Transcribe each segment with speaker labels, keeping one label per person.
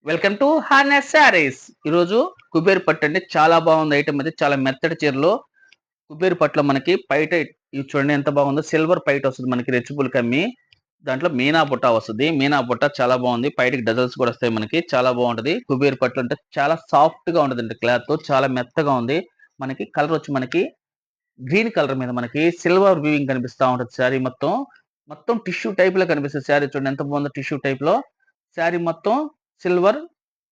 Speaker 1: Welcome to harness saris. ఈరోజు కుబేర్ పట్టు అండి. చాలా బాగుంది ఐటమ్ అయితే. చాలా మెత్తటి చీరలో కుబేర్ పట్టులో మనకి పైట ఇది చూడండి ఎంత బాగుందో. సిల్వర్ పైట వస్తుంది మనకి రెచ్చిబుల్ కమ్మి. దాంట్లో మీనా బుట్ట వస్తుంది. మీనా బుట్ట చాలా బాగుంది. పైటకి డజల్స్ కూడా వస్తాయి మనకి. చాలా బాగుంటది. కుబేర్ పట్టు అంటే చాలా సాఫ్ట్ గా ఉంటదండి క్లాత్. చాలా మెత్తగా ఉంది. మనకి కలర్ వచ్చి మనకి గ్రీన్ కలర్ మీద మనకి సిల్వర్ వీవింగ్ కనిపిస్తా ఉంటది శారీ మొత్తం. మొత్తం టిష్యూ టైప్ లో కనిపిస్తుంది శారీ. చూడండి ఎంత బాగుందో టిష్యూ టైప్ లో. శారీ మొత్తం సిల్వర్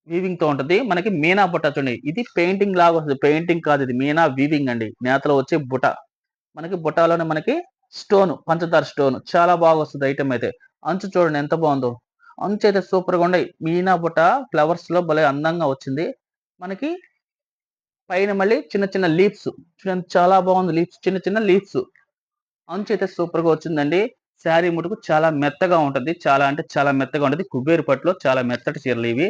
Speaker 1: వీవింగ్ తో ఉంటది. మనకి మీనా బుట్ట చూడండి. ఇది పెయింటింగ్ లాగా వస్తుంది. పెయింటింగ్ కాదు, ఇది మీనా వీవింగ్ అండి. నేతలో వచ్చే బుట్ట. మనకి బుట్టలోనే మనకి స్టోన్, పంచదార స్టోన్ చాలా బాగా వస్తుంది ఐటమ్ అయితే. అంచు చూడండి ఎంత బాగుందో. అంచు అయితే సూపర్ గా ఉన్నాయి. మీనా బుట్ట ఫ్లవర్స్ లో భలే అందంగా వచ్చింది. మనకి పైన మళ్ళీ చిన్న చిన్న లీవ్స్ చూడండి చాలా బాగుంది. లీవ్స్ చిన్న చిన్న లీవ్స్. అంచు అయితే సూపర్ గా వచ్చిందండి. శారీ ముటుకు చాలా మెత్తగా ఉంటది. చాలా అంటే చాలా మెత్తగా ఉంటది. కుబేరు పట్టులో చాలా మెత్తటి చీరలు ఇవి.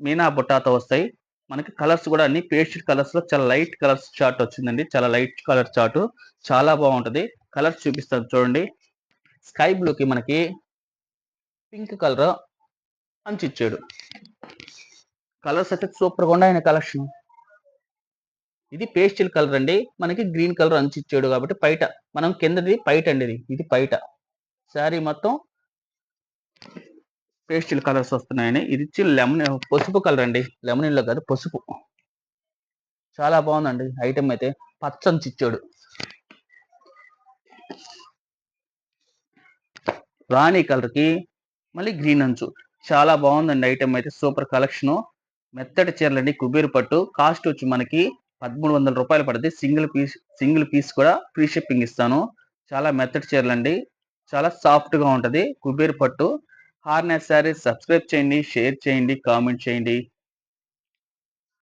Speaker 1: మీనా బుట్టాతో వస్తాయి. మనకి కలర్స్ కూడా అన్ని పేస్టల్ కలర్స్ లో చాలా లైట్ కలర్స్ చార్ట్ వచ్చిందండి. చాలా లైట్ కలర్ చార్ట్. చాలా బాగుంటది. కలర్స్ చూపిస్తాను చూడండి. స్కై బ్లూకి మనకి పింక్ కలర్ అంచు ఇచ్చాడు. కలర్స్ అయితే సూపర్ గా ఉన్నాయి కలెక్షన్. ఇది పేస్టల్ కలర్ అండి. మనకి గ్రీన్ కలర్ అంచు ఇచ్చాడు కాబట్టి పైట మనం కిందది పైట అండి. ఇది పైట శారీ మొత్తం పేస్టల్ కలర్స్ వస్తున్నాయని. ఇది ఇచ్చి లెమన్ పసుపు కలర్ అండి. లెమన్ ఇల్లో కాదు పసుపు. చాలా బాగుందండి ఐటమ్ అయితే. పచ్చంచి ఇచ్చాడు. రాణి కలర్ కి మళ్ళీ గ్రీన్ అంచు. చాలా బాగుందండి ఐటమ్ అయితే. Super collection. మెత్తటి చీరలండి కుబేరు పట్టు. కాస్ట్ వచ్చి మనకి 1300 రూపాయలు పడుతుంది. సింగిల్ పీస్ కూడా ఫ్రీ షిప్పింగ్ ఇస్తాను. చాలా మెత్తటి చీరలండి. చాలా సాఫ్ట్ గా ఉంటది కుబేరు పట్టు. హార్నెస్ శారీస్ సబ్స్క్రైబ్ చేయండి, షేర్ చేయండి, కామెంట్ చేయండి.